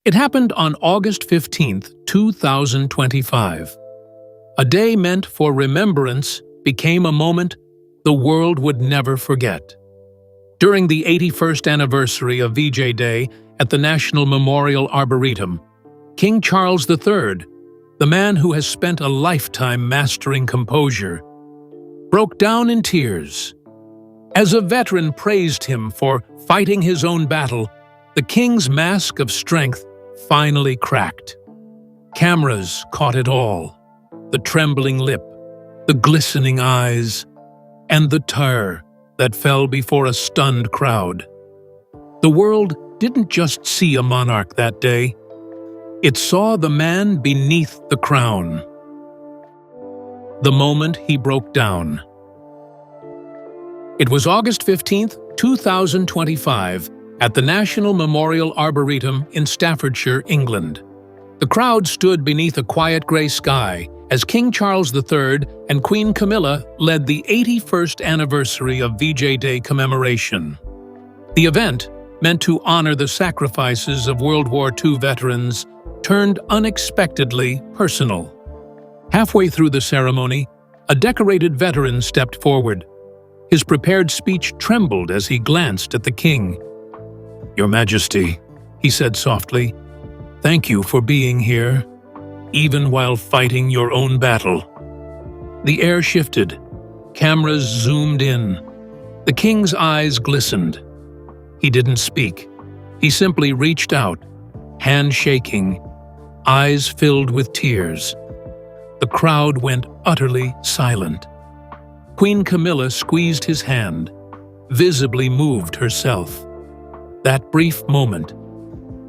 It happened on August 15th, 2025. A day meant for remembrance became a moment the world would never forget. During the 81st anniversary of VJ Day at the National Memorial Arboretum, King Charles III, the man who has spent a lifetime mastering composure, broke down in tears. As a veteran praised him for fighting his own battle, the king's mask of strength finally cracked. Cameras caught it all: the trembling lip, the glistening eyes, and the terror that fell before a stunned crowd. The world didn't just see a monarch that day. It saw the man beneath the crown. The moment he broke down. It was August 15th, 2025, at the National Memorial Arboretum in Staffordshire, England. The crowd stood beneath a quiet grey sky as King Charles III and Queen Camilla led the 81st anniversary of VJ Day commemoration. The event, meant to honor the sacrifices of World War II veterans, turned unexpectedly personal. Halfway through the ceremony, a decorated veteran stepped forward. His prepared speech trembled as he glanced at the king. "Your Majesty," he said softly, "thank you for being here, even while fighting your own battle." The air shifted. Cameras zoomed in. The king's eyes glistened. He didn't speak. He simply reached out, hand shaking, eyes filled with tears. The crowd went utterly silent. Queen Camilla squeezed his hand, visibly moved herself. That brief moment,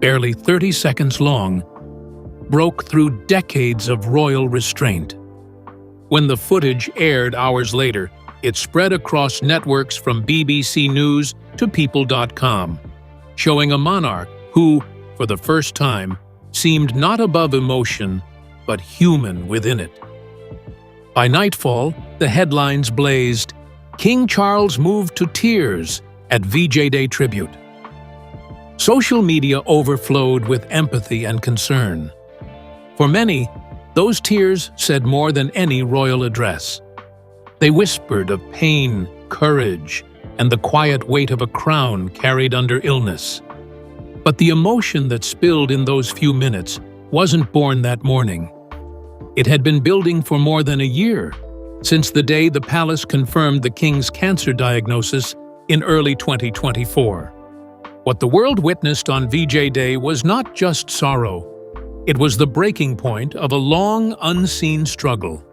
barely 30 seconds long, broke through decades of royal restraint. When the footage aired hours later, it spread across networks from BBC News to People.com, showing a monarch who, for the first time, seemed not above emotion, but human within it. By nightfall, the headlines blazed, "King Charles moved to tears at VJ Day tribute." Social media overflowed with empathy and concern. For many, those tears said more than any royal address. They whispered of pain, courage, and the quiet weight of a crown carried under illness. But the emotion that spilled in those few minutes wasn't born that morning. It had been building for more than a year, since the day the palace confirmed the king's cancer diagnosis in early 2024. What the world witnessed on VJ Day was not just sorrow. It was the breaking point of a long, unseen struggle.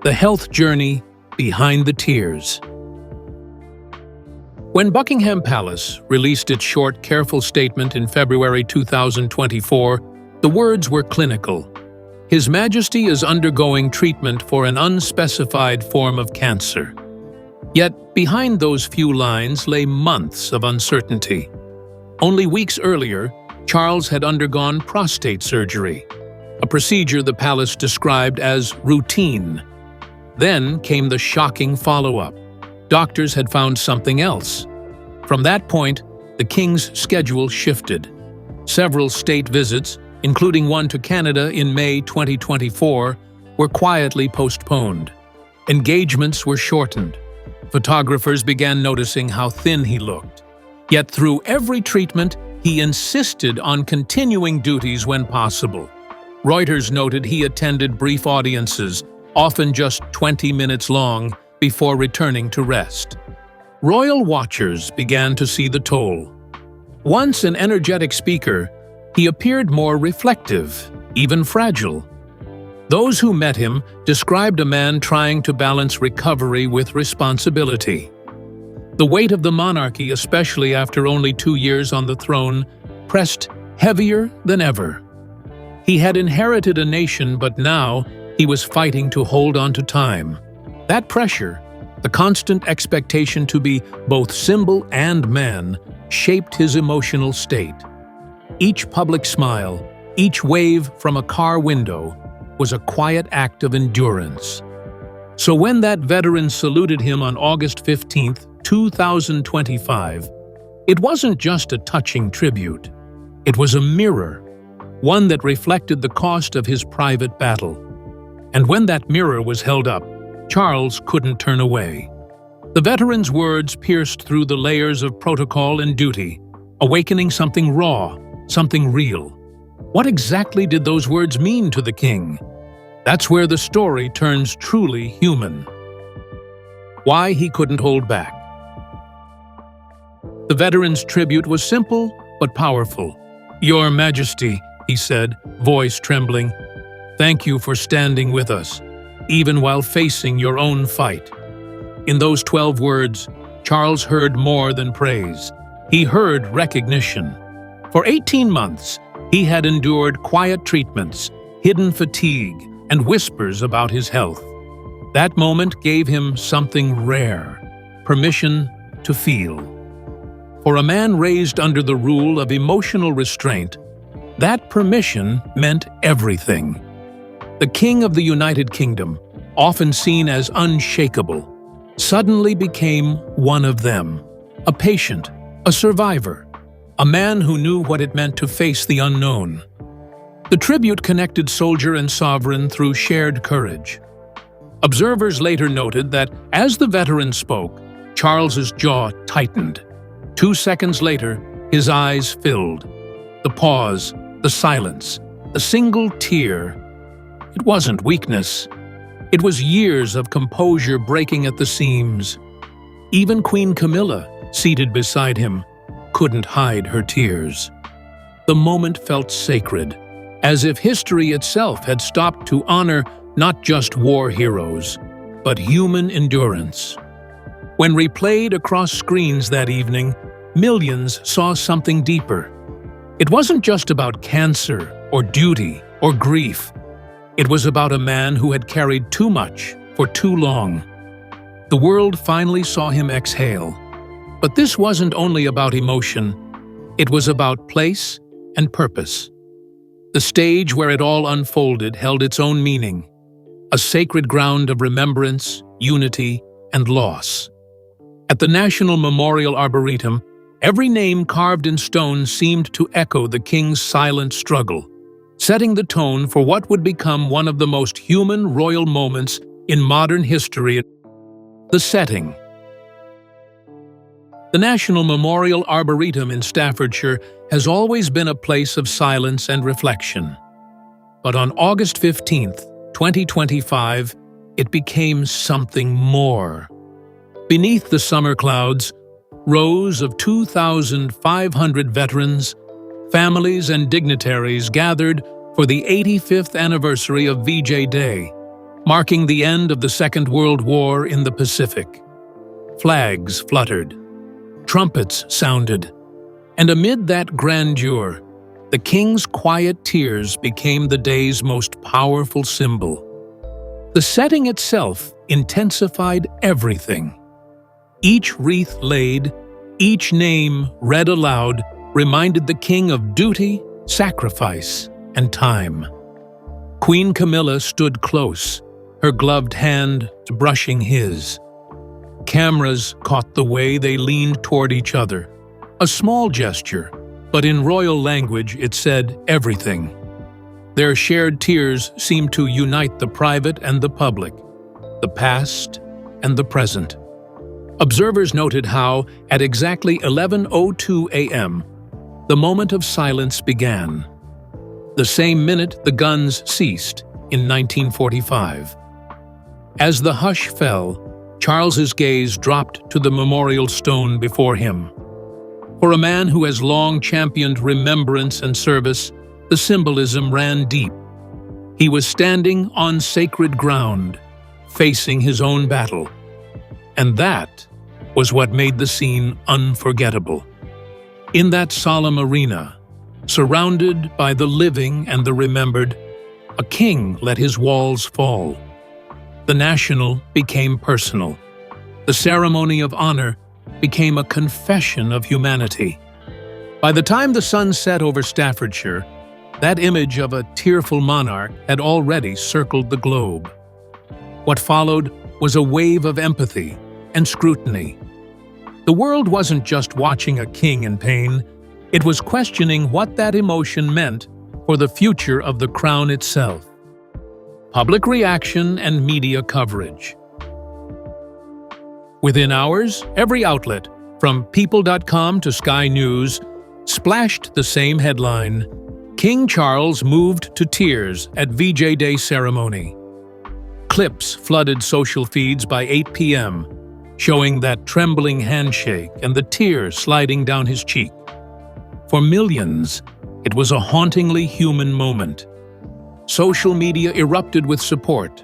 The health journey behind the tears. When Buckingham Palace released its short, careful statement in February 2024, the words were clinical. His Majesty is undergoing treatment for an unspecified form of cancer. Yet, behind those few lines lay months of uncertainty. Only weeks earlier, Charles had undergone prostate surgery, a procedure the palace described as routine. Then came the shocking follow-up. Doctors had found something else. From that point, the king's schedule shifted. Several state visits, including one to Canada in May 2024, were quietly postponed. Engagements were shortened. Photographers began noticing how thin he looked. Yet through every treatment, he insisted on continuing duties when possible. Reuters noted he attended brief audiences, often just 20 minutes long, before returning to rest. Royal watchers began to see the toll. Once an energetic speaker, he appeared more reflective, even fragile. Those who met him described a man trying to balance recovery with responsibility. The weight of the monarchy, especially after only 2 years on the throne, pressed heavier than ever. He had inherited a nation, but now he was fighting to hold on to time. That pressure, the constant expectation to be both symbol and man, shaped his emotional state. Each public smile, each wave from a car window, was a quiet act of endurance. So when that veteran saluted him on August 15th, 2025, it wasn't just a touching tribute. It was a mirror, one that reflected the cost of his private battle. And when that mirror was held up, Charles couldn't turn away. The veteran's words pierced through the layers of protocol and duty, awakening something raw, something real. What exactly did those words mean to the king? That's where the story turns truly human. Why he couldn't hold back. The veteran's tribute was simple but powerful. "Your Majesty," he said, voice trembling, "thank you for standing with us, even while facing your own fight." In those 12 words, Charles heard more than praise. He heard recognition. For 18 months, he had endured quiet treatments, hidden fatigue, and whispers about his health. That moment gave him something rare, permission to feel. For a man raised under the rule of emotional restraint, that permission meant everything. The King of the United Kingdom, often seen as unshakable, suddenly became one of them, a patient, a survivor, a man who knew what it meant to face the unknown. The tribute connected soldier and sovereign through shared courage. Observers later noted that as the veteran spoke, Charles's jaw tightened. 2 seconds later, his eyes filled. The pause, the silence, the single tear. It wasn't weakness. It was years of composure breaking at the seams. Even Queen Camilla, seated beside him, couldn't hide her tears. The moment felt sacred, as if history itself had stopped to honor not just war heroes, but human endurance. When replayed across screens that evening, millions saw something deeper. It wasn't just about cancer or duty or grief. It was about a man who had carried too much for too long. The world finally saw him exhale. But this wasn't only about emotion. It was about place and purpose. The stage where it all unfolded held its own meaning, a sacred ground of remembrance, unity, and loss. At the National Memorial Arboretum, every name carved in stone seemed to echo the king's silent struggle, setting the tone for what would become one of the most human royal moments in modern history. The setting. The National Memorial Arboretum in Staffordshire has always been a place of silence and reflection. But on August 15, 2025, it became something more. Beneath the summer clouds, rows of 2,500 veterans, families, and dignitaries gathered for the 85th anniversary of VJ Day, marking the end of the Second World War in the Pacific. Flags fluttered, trumpets sounded, and amid that grandeur, the king's quiet tears became the day's most powerful symbol. The setting itself intensified everything. Each wreath laid, each name read aloud, reminded the king of duty, sacrifice, and time. Queen Camilla stood close, her gloved hand brushing his. Cameras caught the way they leaned toward each other. A small gesture, but in royal language it said everything. Their shared tears seemed to unite the private and the public, the past and the present. Observers noted how, at exactly 11:02 a.m., the moment of silence began. The same minute the guns ceased in 1945. As the hush fell, Charles's gaze dropped to the memorial stone before him. For a man who has long championed remembrance and service, the symbolism ran deep. He was standing on sacred ground, facing his own battle. And that was what made the scene unforgettable. In that solemn arena, surrounded by the living and the remembered, a king let his walls fall. The national became personal. The ceremony of honor became a confession of humanity. By the time the sun set over Staffordshire, that image of a tearful monarch had already circled the globe. What followed was a wave of empathy and scrutiny. The world wasn't just watching a king in pain, It was questioning what that emotion meant for the future of the crown itself. Public reaction and media coverage. Within hours, every outlet, from People.com to Sky News, splashed the same headline: King Charles moved to tears at VJ Day ceremony. Clips flooded social feeds by 8 p.m., showing that trembling handshake and the tears sliding down his cheek. For millions, it was a hauntingly human moment. Social media erupted with support.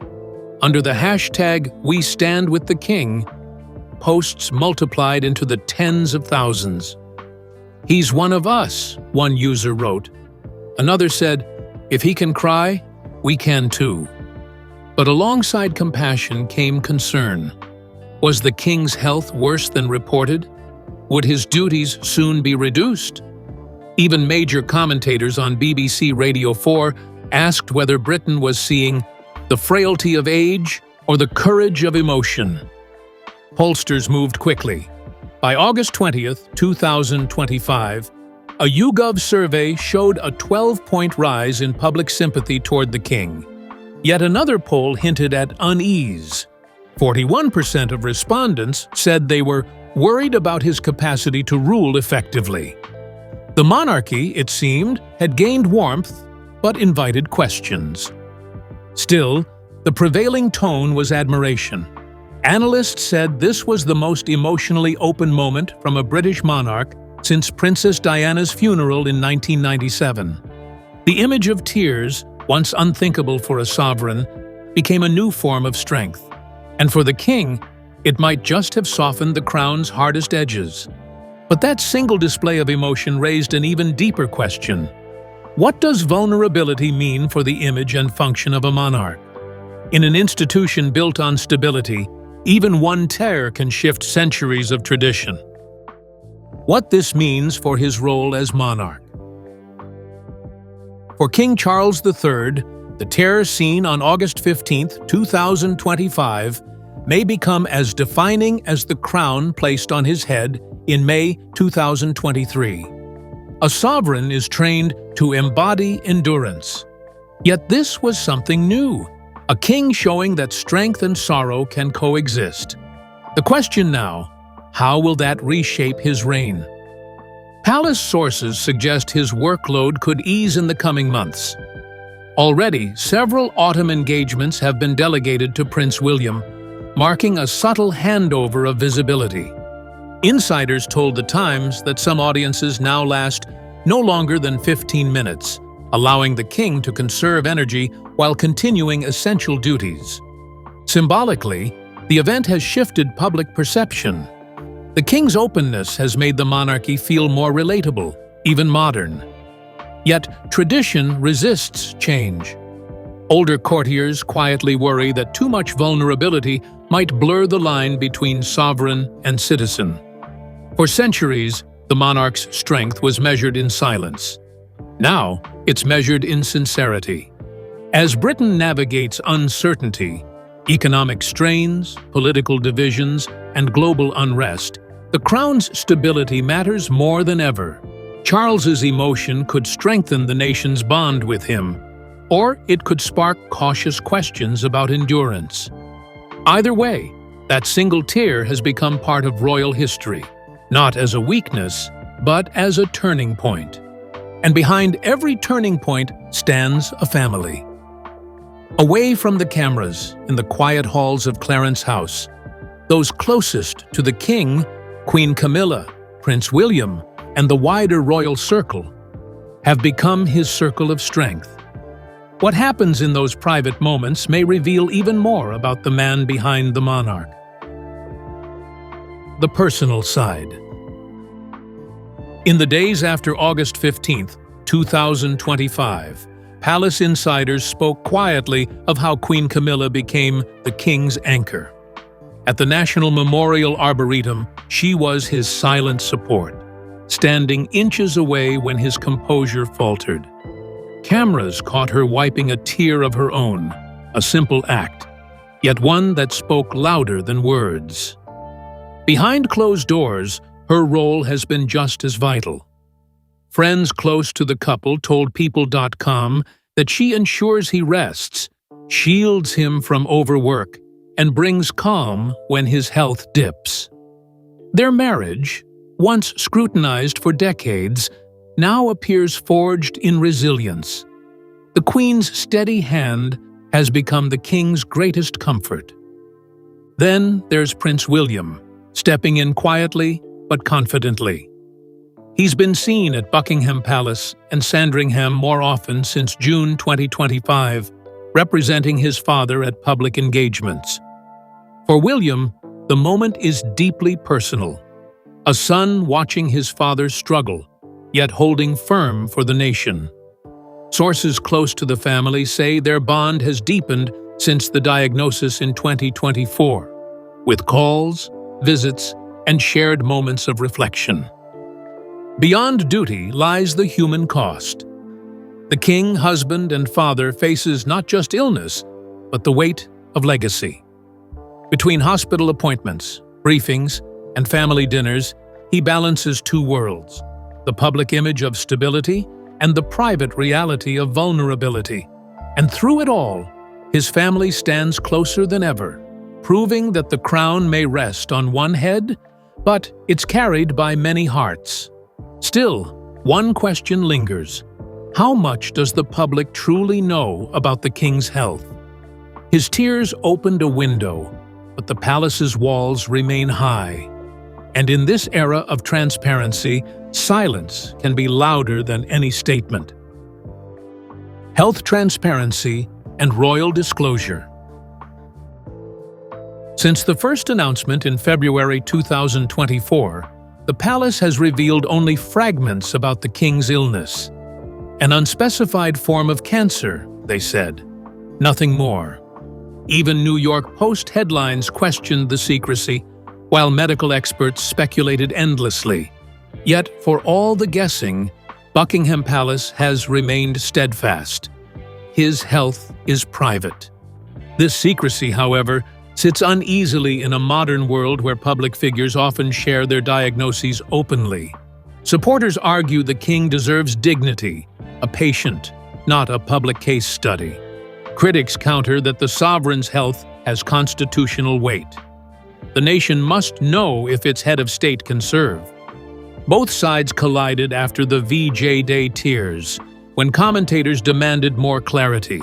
Under the hashtag #WeStandWithTheKing, posts multiplied into the tens of thousands. "He's one of us," one user wrote. Another said, "If he can cry, we can too." But alongside compassion came concern. Was the king's health worse than reported? Would his duties soon be reduced? Even major commentators on BBC Radio 4 asked whether Britain was seeing the frailty of age or the courage of emotion. Pollsters moved quickly. By August 20th, 2025, a YouGov survey showed a 12-point rise in public sympathy toward the king. Yet another poll hinted at unease. 41% of respondents said they were worried about his capacity to rule effectively. The monarchy, it seemed, had gained warmth, but invited questions. Still, the prevailing tone was admiration. Analysts said this was the most emotionally open moment from a British monarch since Princess Diana's funeral in 1997. The image of tears, once unthinkable for a sovereign, became a new form of strength. And for the king, it might just have softened the crown's hardest edges. But that single display of emotion raised an even deeper question. What does vulnerability mean for the image and function of a monarch? In an institution built on stability, even one tear can shift centuries of tradition. What this means for his role as monarch. For King Charles III, the tear seen on August 15, 2025, may become as defining as the crown placed on his head in May 2023. A sovereign is trained to embody endurance. Yet this was something new, a king showing that strength and sorrow can coexist. The question now, how will that reshape his reign? Palace sources suggest his workload could ease in the coming months. Already, several autumn engagements have been delegated to Prince William, marking a subtle handover of visibility. Insiders told The Times that some audiences now last no longer than 15 minutes, allowing the king to conserve energy while continuing essential duties. Symbolically, the event has shifted public perception. The king's openness has made the monarchy feel more relatable, even modern. Yet, tradition resists change. Older courtiers quietly worry that too much vulnerability might blur the line between sovereign and citizen. For centuries, the monarch's strength was measured in silence. Now, it's measured in sincerity. As Britain navigates uncertainty, economic strains, political divisions, and global unrest, the crown's stability matters more than ever. Charles's emotion could strengthen the nation's bond with him, or it could spark cautious questions about endurance. Either way, that single tear has become part of royal history, not as a weakness, but as a turning point. And behind every turning point stands a family. Away from the cameras, in the quiet halls of Clarence House, those closest to the king, Queen Camilla, Prince William, and the wider royal circle, have become his circle of strength. What happens in those private moments may reveal even more about the man behind the monarch. The personal side. In the days after August 15, 2025, palace insiders spoke quietly of how Queen Camilla became the king's anchor. At the National Memorial Arboretum, she was his silent support, standing inches away when his composure faltered. Cameras caught her wiping a tear of her own, a simple act, yet one that spoke louder than words. Behind closed doors, her role has been just as vital. Friends close to the couple told People.com that she ensures he rests, shields him from overwork, and brings calm when his health dips. Their marriage, once scrutinized for decades, now appears forged in resilience. The Queen's steady hand has become the King's greatest comfort. Then there's Prince William, stepping in quietly but confidently. He's been seen at Buckingham Palace and Sandringham more often since June 2025, representing his father at public engagements. For William, the moment is deeply personal. A son watching his father struggle, yet holding firm for the nation. Sources close to the family say their bond has deepened since the diagnosis in 2024, with calls, visits, and shared moments of reflection. Beyond duty lies the human cost. The king, husband, and father faces not just illness, but the weight of legacy. Between hospital appointments, briefings, and family dinners, he balances two worlds: the public image of stability and the private reality of vulnerability. And through it all, his family stands closer than ever, proving that the crown may rest on one head, but it's carried by many hearts. Still, one question lingers. How much does the public truly know about the king's health? His tears opened a window, but the palace's walls remain high. And in this era of transparency, silence can be louder than any statement. Health transparency and royal disclosure. Since the first announcement in February 2024, the palace has revealed only fragments about the king's illness. An unspecified form of cancer, they said. Nothing more. Even New York Post headlines questioned the secrecy, while medical experts speculated endlessly. Yet, for all the guessing, Buckingham Palace has remained steadfast. His health is private. This secrecy, however, sits uneasily in a modern world where public figures often share their diagnoses openly. Supporters argue the king deserves dignity, a patient, not a public case study. Critics counter that the sovereign's health has constitutional weight. The nation must know if its head of state can serve. Both sides collided after the VJ Day tears, when commentators demanded more clarity.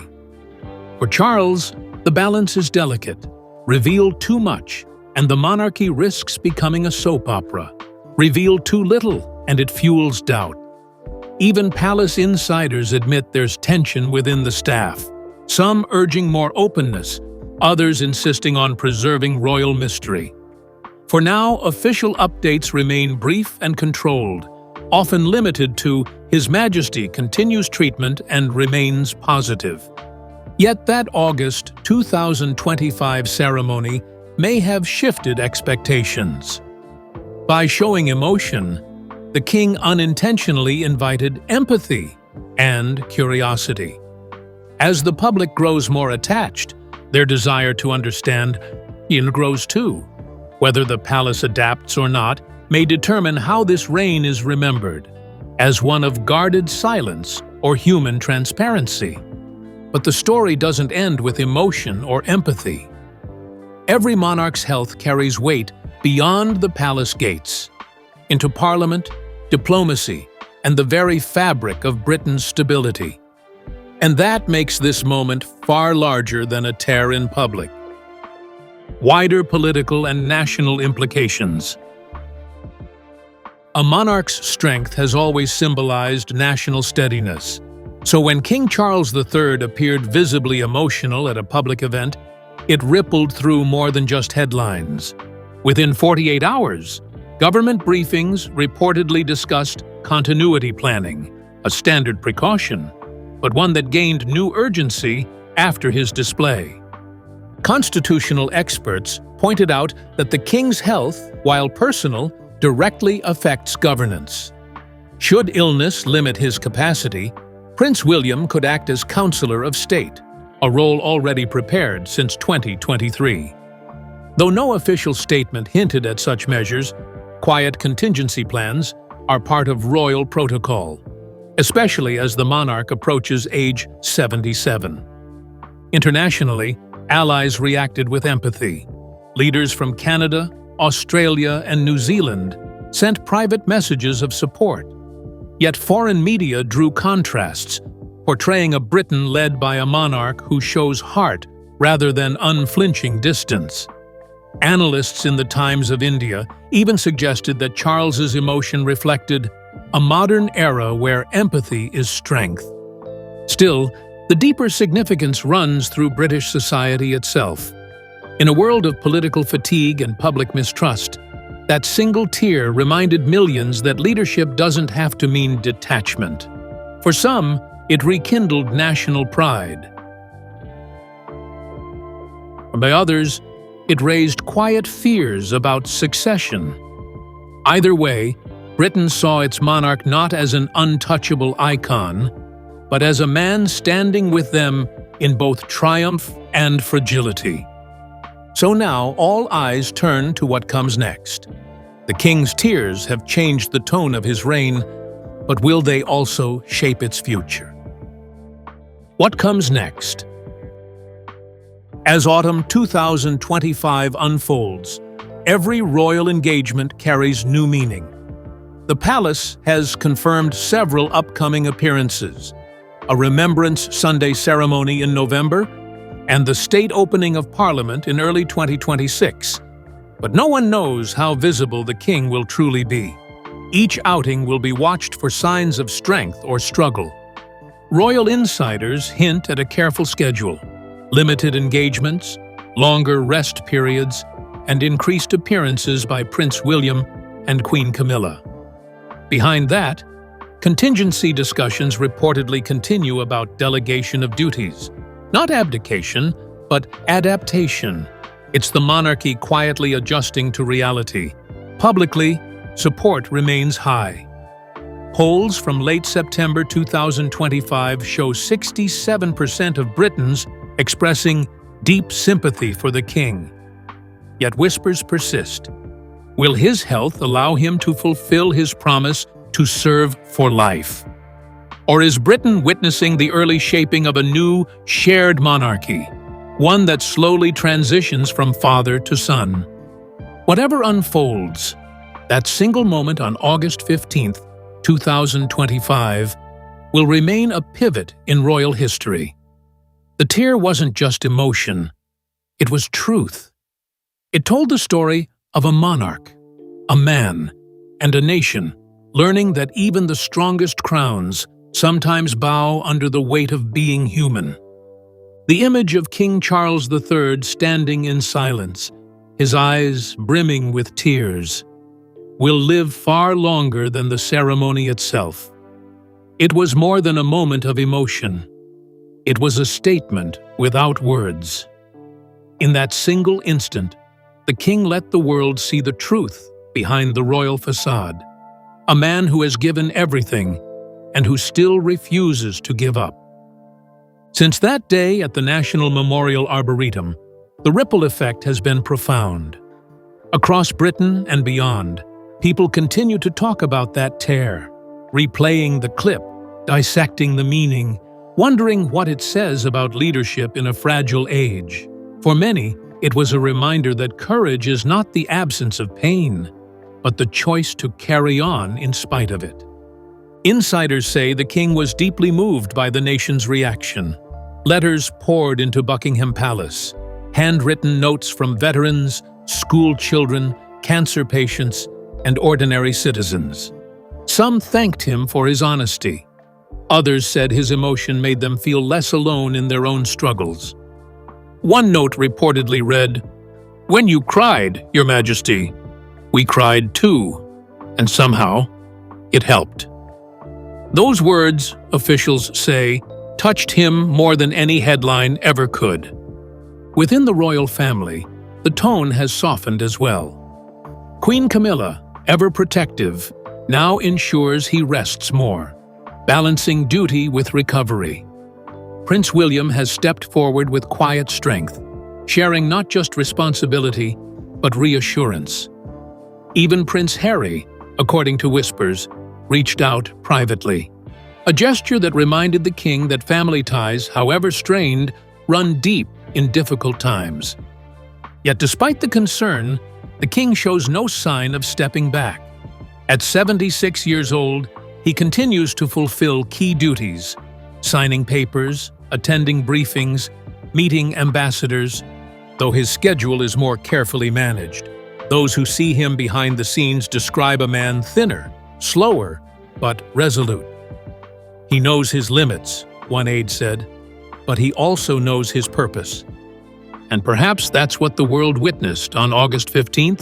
For Charles, the balance is delicate. Reveal too much, and the monarchy risks becoming a soap opera. Reveal too little, and it fuels doubt. Even palace insiders admit there's tension within the staff, some urging more openness, others insisting on preserving royal mystery. For now, official updates remain brief and controlled, often limited to His Majesty continues treatment and remains positive. Yet that August 2025 ceremony may have shifted expectations. By showing emotion, the king unintentionally invited empathy and curiosity. As the public grows more attached, their desire to understand grows too. Whether the palace adapts or not may determine how this reign is remembered, as one of guarded silence or human transparency. But the story doesn't end with emotion or empathy. Every monarch's health carries weight beyond the palace gates, into parliament, diplomacy, and the very fabric of Britain's stability. And that makes this moment far larger than a tear in public. Wider political and national implications. A monarch's strength has always symbolized national steadiness. So when King Charles III appeared visibly emotional at a public event, it rippled through more than just headlines. Within 48 hours, government briefings reportedly discussed continuity planning, a standard precaution, but one that gained new urgency after his display. Constitutional experts pointed out that the king's health, while personal, directly affects governance. Should illness limit his capacity, Prince William could act as Counselor of State, a role already prepared since 2023. Though no official statement hinted at such measures, quiet contingency plans, are part of royal protocol, especially as the monarch approaches age 77. Internationally, allies reacted with empathy. Leaders from Canada, Australia, and New Zealand sent private messages of support. Yet foreign media drew contrasts, portraying a Britain led by a monarch who shows heart rather than unflinching distance. Analysts in the Times of India even suggested that Charles's emotion reflected a modern era where empathy is strength. Still, the deeper significance runs through British society itself. In a world of political fatigue and public mistrust, that single tear reminded millions that leadership doesn't have to mean detachment. For some, it rekindled national pride. By others, it raised quiet fears about succession. Either way, Britain saw its monarch not as an untouchable icon, but as a man standing with them in both triumph and fragility. So now all eyes turn to what comes next. The king's tears have changed the tone of his reign, but will they also shape its future? What comes next? As autumn 2025 unfolds, every royal engagement carries new meaning. The palace has confirmed several upcoming appearances: a Remembrance Sunday ceremony in November and the state opening of Parliament in early 2026. But no one knows how visible the king will truly be. Each outing will be watched for signs of strength or struggle. Royal insiders hint at a careful schedule: limited engagements, longer rest periods, and increased appearances by Prince William and Queen Camilla. Behind that, contingency discussions reportedly continue about delegation of duties. Not abdication, but adaptation. It's the monarchy quietly adjusting to reality. Publicly, support remains high. Polls from late September 2025 show 67% of Britons expressing deep sympathy for the king. Yet whispers persist. Will his health allow him to fulfill his promise to serve for life? Or is Britain witnessing the early shaping of a new, shared monarchy, one that slowly transitions from father to son? Whatever unfolds, that single moment on August 15th, 2025, will remain a pivot in royal history. The tear wasn't just emotion, it was truth. It told the story of a monarch, a man, and a nation, learning that even the strongest crowns sometimes bow under the weight of being human. The image of King Charles III standing in silence, his eyes brimming with tears, will live far longer than the ceremony itself. It was more than a moment of emotion. It was a statement without words. In that single instant, the king let the world see the truth behind the royal facade. A man who has given everything and who still refuses to give up. Since that day at the National Memorial Arboretum, the ripple effect has been profound. Across Britain and beyond, people continue to talk about that tear, replaying the clip, dissecting the meaning, wondering what it says about leadership in a fragile age. For many, it was a reminder that courage is not the absence of pain, but the choice to carry on in spite of it. Insiders say the king was deeply moved by the nation's reaction. Letters poured into Buckingham Palace, handwritten notes from veterans, school children, cancer patients, and ordinary citizens. Some thanked him for his honesty. Others said his emotion made them feel less alone in their own struggles. One note reportedly read, "When you cried, Your Majesty, we cried too, and somehow it helped." Those words, officials say, touched him more than any headline ever could. Within the royal family, the tone has softened as well. Queen Camilla, ever protective, now ensures he rests more, balancing duty with recovery. Prince William has stepped forward with quiet strength, sharing not just responsibility, but reassurance. Even Prince Harry, according to whispers, reached out privately. A gesture that reminded the king that family ties, however strained, run deep in difficult times. Yet despite the concern, the king shows no sign of stepping back. At 76 years old, he continues to fulfill key duties, signing papers, attending briefings, meeting ambassadors, though his schedule is more carefully managed. Those who see him behind the scenes describe a man thinner, slower, but resolute. He knows his limits, one aide said, but he also knows his purpose. And perhaps that's what the world witnessed on August 15,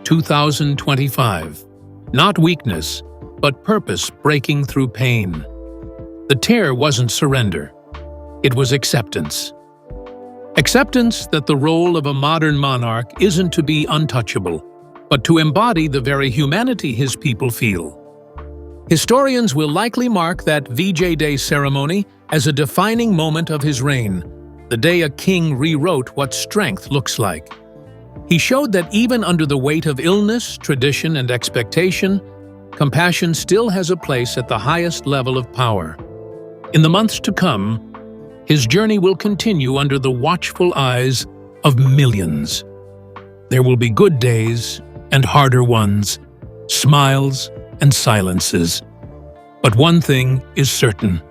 2025. Not weakness, but purpose breaking through pain. The tear wasn't surrender. It was acceptance. Acceptance that the role of a modern monarch isn't to be untouchable, but to embody the very humanity his people feel. Historians will likely mark that VJ Day ceremony as a defining moment of his reign, the day a king rewrote what strength looks like. He showed that even under the weight of illness, tradition, and expectation, compassion still has a place at the highest level of power. In the months to come, his journey will continue under the watchful eyes of millions. There will be good days and harder ones, smiles and silences. But one thing is certain: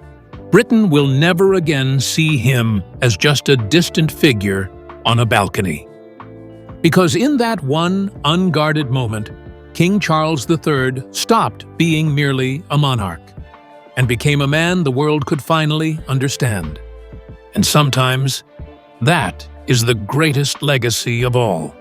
Britain will never again see him as just a distant figure on a balcony. Because in that one unguarded moment, King Charles III stopped being merely a monarch and became a man the world could finally understand. And sometimes, that is the greatest legacy of all.